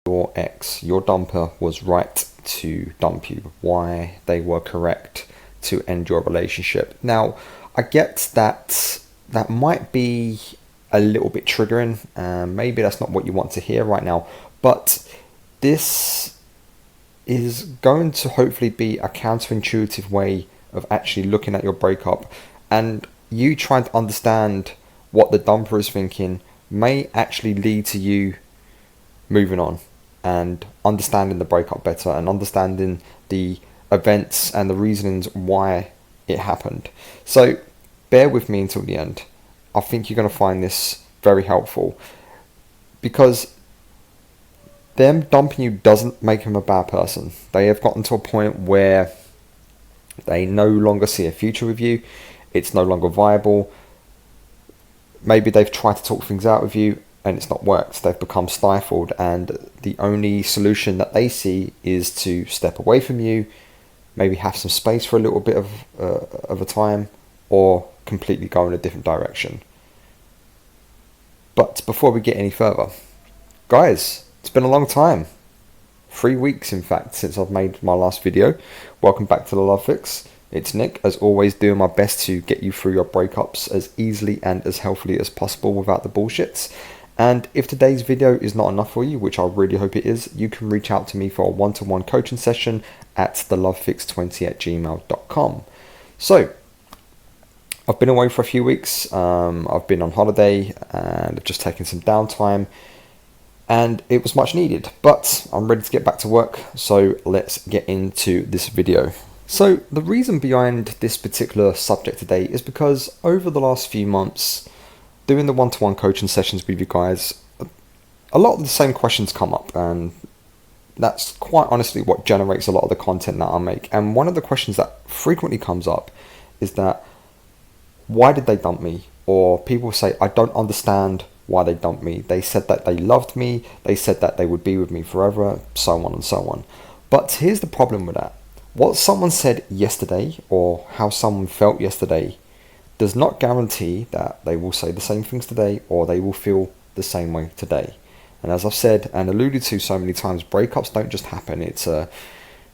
your ex, your dumper, was right to dump you, why they were correct to end your relationship. Now, I get that that might be a little bit triggering, and maybe that's not what you want to hear right now, but this is going to hopefully be a counterintuitive way of actually looking at your breakup, and you trying to understand what the dumper is thinking may actually lead to you moving on and understanding the breakup better and understanding the events and the reasonings why it happened. So bear with me until the end. I think you're going to find this very helpful, because them dumping you doesn't make them a bad person. They have gotten to a point where they no longer see a future with you. It's no longer viable. Maybe they've tried to talk things out with you and it's not worked. They've become stifled, and the only solution that they see is to step away from you, maybe have some space for a little bit of a time, or completely go in a different direction. But before we get any further, guys, it's been a long time. 3 weeks, in fact, since I've made my last video. Welcome back to the Love Fix. It's Nick, as always, doing my best to get you through your breakups as easily and as healthily as possible without the bullshit. And if today's video is not enough for you, which I really hope it is, you can reach out to me for a one-to-one coaching session at thelovefix20@gmail.com. So, I've been away for a few weeks. I've been on holiday and I've just taken some downtime, and it was much needed, but I'm ready to get back to work. So let's get into this video. So the reason behind this particular subject today is because over the last few months, doing the one-to-one coaching sessions with you guys, a lot of the same questions come up, and that's quite honestly what generates a lot of the content that I make. And one of the questions that frequently comes up is that, why did they dump me? Or people say, I don't understand why they dumped me. They said that they loved me, they said that they would be with me forever, so on and so on. But here's the problem with that. What someone said yesterday, or how someone felt yesterday, does not guarantee that they will say the same things today, or they will feel the same way today. And as I've said and alluded to so many times, breakups don't just happen. It's an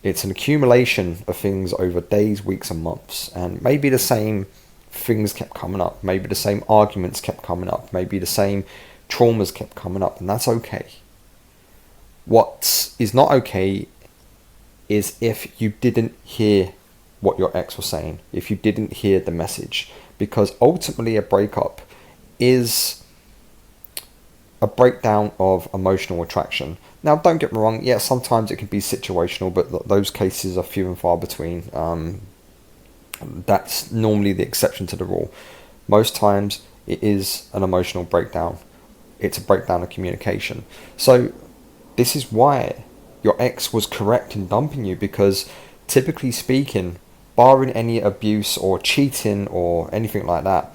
accumulation of things over days, weeks and months. And maybe the same things kept coming up. Maybe the same arguments kept coming up. Maybe the same traumas kept coming up. And that's okay. What is not okay is if you didn't hear what your ex was saying, if you didn't hear the message, because ultimately a breakup is a breakdown of emotional attraction. Now, don't get me wrong, yeah, sometimes it can be situational, but those cases are few and far between. That's normally the exception to the rule. Most times it is an emotional breakdown. It's a breakdown of communication. So this is why your ex was correct in dumping you, because typically speaking, barring any abuse or cheating or anything like that,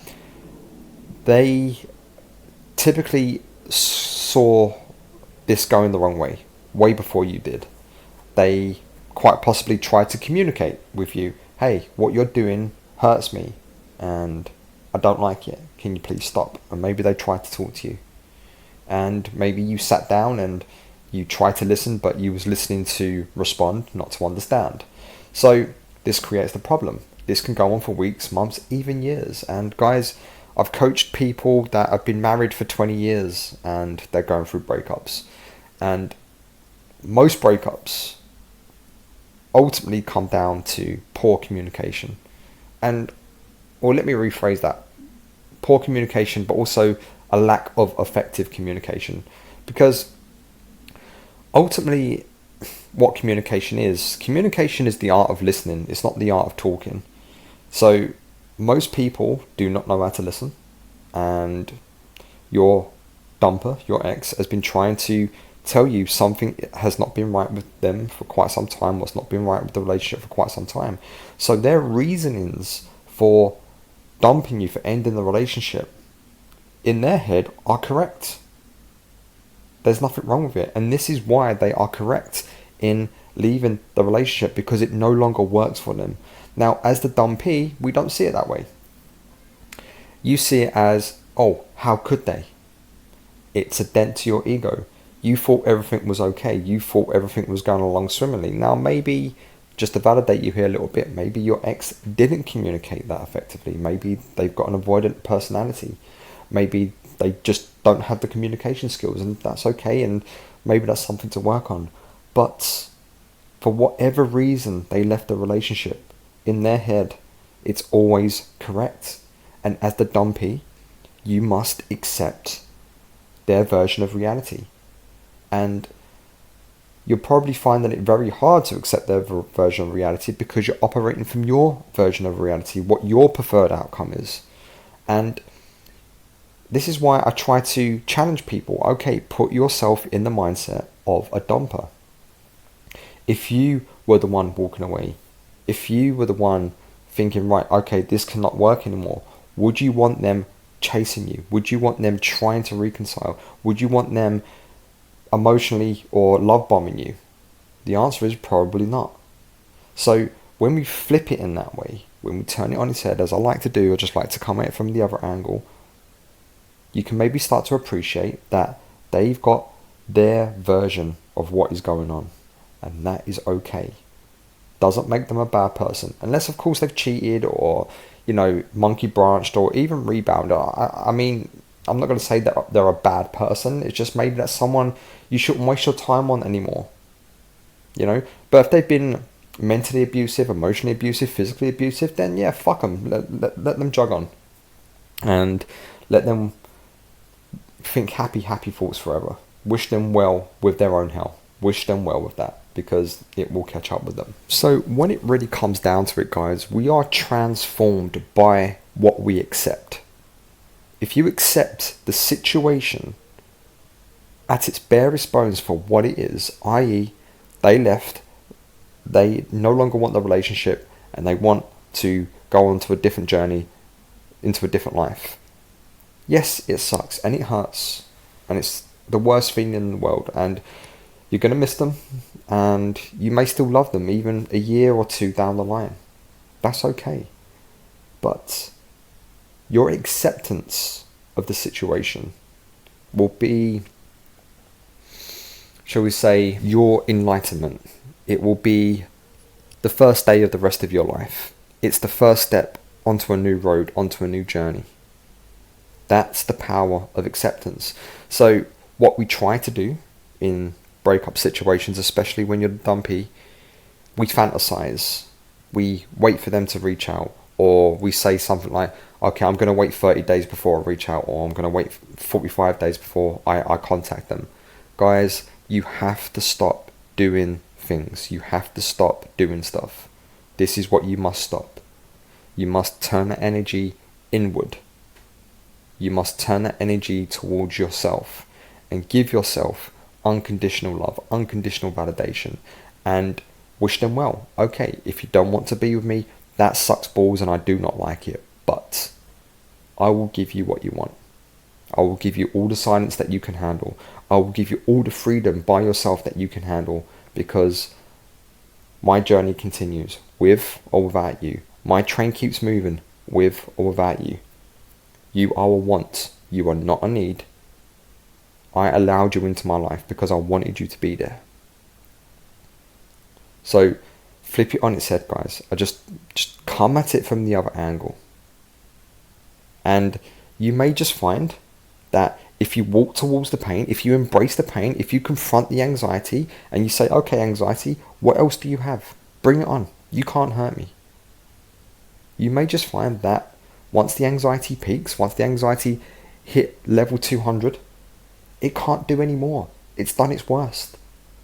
they typically saw this going the wrong way before you did. They quite possibly tried to communicate with you. Hey, what you're doing hurts me and I don't like it. Can you please stop? And maybe they tried to talk to you. And maybe you sat down and you tried to listen, but you was listening to respond, not to understand. So this creates the problem. This can go on for weeks, months, even years. And guys, I've coached people that have been married for 20 years and they're going through breakups. And most breakups ultimately come down to poor communication. Or let me rephrase that. Poor communication, but also a lack of effective communication. Because ultimately, what communication is the art of listening. It's not the art of talking. So most people do not know how to listen, and your dumper, your ex, has been trying to tell you something has not been right with them for quite some time, what's not been right with the relationship for quite some time. So their reasonings for dumping you, for ending the relationship, in their head are correct. There's nothing wrong with it. And this is why they are correct in leaving the relationship, because it no longer works for them. Now, as the dumpee, we don't see it that way. You see it as, oh, how could they? It's a dent to your ego. You thought everything was okay. You thought everything was going along swimmingly. Now, maybe, just to validate you here a little bit, maybe your ex didn't communicate that effectively. Maybe they've got an avoidant personality. Maybe they just don't have the communication skills, and that's okay, and maybe that's something to work on. But for whatever reason they left the relationship, in their head, it's always correct. And as the dumpy, you must accept their version of reality. And you're probably finding it very hard to accept their version of reality because you're operating from your version of reality, what your preferred outcome is. And this is why I try to challenge people. Okay, put yourself in the mindset of a dumper. If you were the one walking away, if you were the one thinking, right, okay, this cannot work anymore, would you want them chasing you? Would you want them trying to reconcile? Would you want them emotionally or love bombing you? The answer is probably not. So when we flip it in that way, when we turn it on its head, as I like to do, I just like to come at it from the other angle, you can maybe start to appreciate that they've got their version of what is going on, and that is okay. Doesn't make them a bad person, unless of course they've cheated or, monkey branched or even rebounded. I mean, I'm not going to say that they're a bad person. It's just maybe that's someone you shouldn't waste your time on anymore. But if they've been mentally abusive, emotionally abusive, physically abusive, then yeah, fuck them. Let them jog on, and let them think happy thoughts forever. Wish them well with their own hell. Wish them well with that, because it will catch up with them. So when it really comes down to it, guys, we are transformed by what we accept. If you accept the situation at its barest bones for what it is, i.e. they left, they no longer want the relationship, and they want to go on to a different journey, into a different life. Yes, it sucks, and it hurts, and it's the worst feeling in the world, and you're going to miss them, and you may still love them even a year or two down the line. That's okay. But your acceptance of the situation will be, shall we say, your enlightenment. It will be the first day of the rest of your life. It's the first step onto a new road, onto a new journey. That's the power of acceptance. So what we try to do in breakup situations, especially when you're dumpy, we fantasize. We wait for them to reach out, or we say something like, okay, I'm going to wait 30 days before I reach out, or I'm going to wait 45 days before I contact them. Guys, you have to stop doing things. You have to stop doing stuff. This is what you must stop. You must turn the energy inward. You must turn that energy towards yourself and give yourself unconditional love, unconditional validation, and wish them well. Okay, if you don't want to be with me, that sucks balls and I do not like it, but I will give you what you want. I will give you all the silence that you can handle. I will give you all the freedom by yourself that you can handle, because my journey continues, with or without you. My train keeps moving, with or without you. You are a want. You are not a need. I allowed you into my life because I wanted you to be there. So flip it on its head, guys. I just come at it from the other angle. And you may just find that if you walk towards the pain, if you embrace the pain, if you confront the anxiety and you say, okay, anxiety, what else do you have? Bring it on. You can't hurt me. You may just find that once the anxiety peaks, once the anxiety hit level 200, it can't do any more. It's done its worst.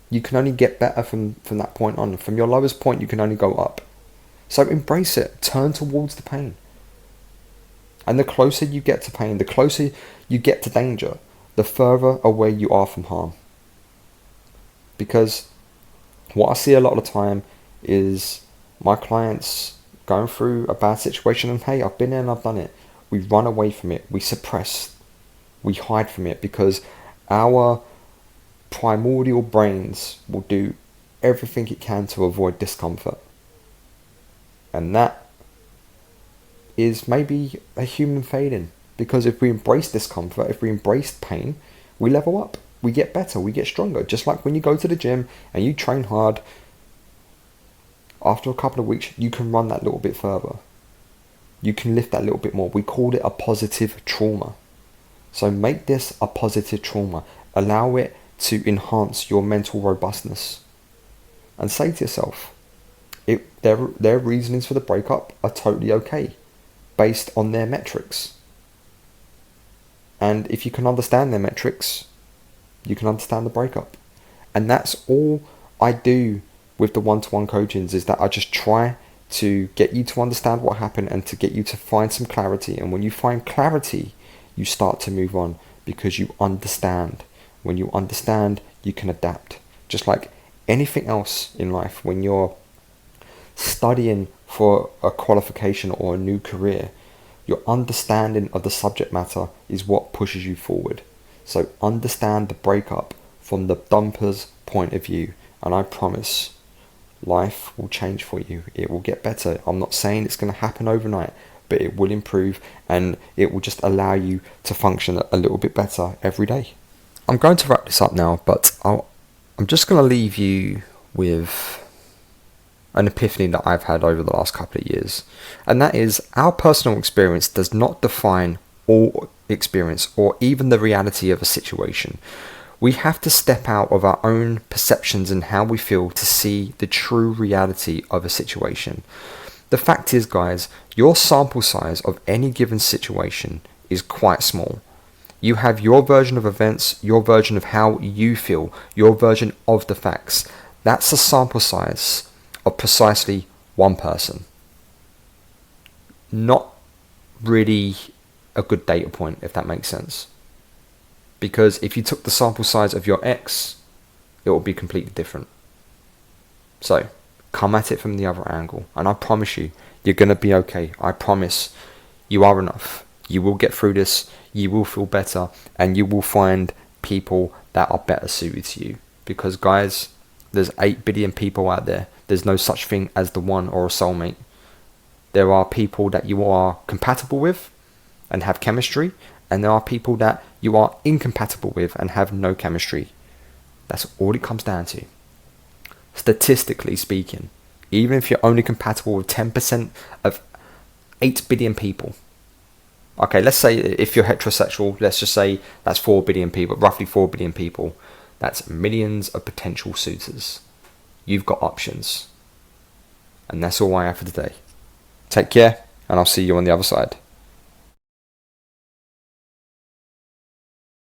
You can only get better from that point on. From your lowest point, you can only go up. So embrace it. Turn towards the pain. And the closer you get to pain, the closer you get to danger, the further away you are from harm. Because what I see a lot of the time is my clients going through a bad situation, and hey, I've been there and I've done it. We run away from it. We suppress. We hide from it because our primordial brains will do everything it can to avoid discomfort. And that is maybe a human failing, because if we embrace discomfort, if we embrace pain, we level up. we get better, we get stronger. Just like when you go to the gym and you train hard, after a couple of weeks, you can run that little bit further. You can lift that little bit more. We call it a positive trauma. So make this a positive trauma. Allow it to enhance your mental robustness. And say to yourself, their reasonings for the breakup are totally okay, based on their metrics. And if you can understand their metrics, you can understand the breakup. And that's all I do with the one-to-one coachings, is that I just try to get you to understand what happened and to get you to find some clarity. And when you find clarity, you start to move on because you understand. When you understand, you can adapt. Just like anything else in life, when you're studying for a qualification or a new career, your understanding of the subject matter is what pushes you forward. So understand the breakup from the dumper's point of view, and I promise life will change for you. It will get better. I'm not saying it's going to happen overnight, but it will improve, and it will just allow you to function a little bit better every day. I'm going to wrap this up now, but I'm just going to leave you with an epiphany that I've had over the last couple of years. And that is, our personal experience does not define all experience or even the reality of a situation. We have to step out of our own perceptions and how we feel to see the true reality of a situation. The fact is, guys, your sample size of any given situation is quite small. You have your version of events, your version of how you feel, your version of the facts. That's a sample size of precisely one person. Not really a good data point, if that makes sense. Because if you took the sample size of your ex, it will be completely different. So, come at it from the other angle. And I promise you, you're going to be okay. I promise you are enough. You will get through this. You will feel better. And you will find people that are better suited to you. Because, guys, there's 8 billion people out there. There's no such thing as the one or a soulmate. There are people that you are compatible with and have chemistry. And there are people that you are incompatible with and have no chemistry. That's all it comes down to. Statistically speaking, even if you're only compatible with 10% of 8 billion people. Okay, let's say if you're heterosexual, let's just say that's 4 billion people, roughly 4 billion people. That's millions of potential suitors. You've got options. And that's all I have for today. Take care, and I'll see you on the other side.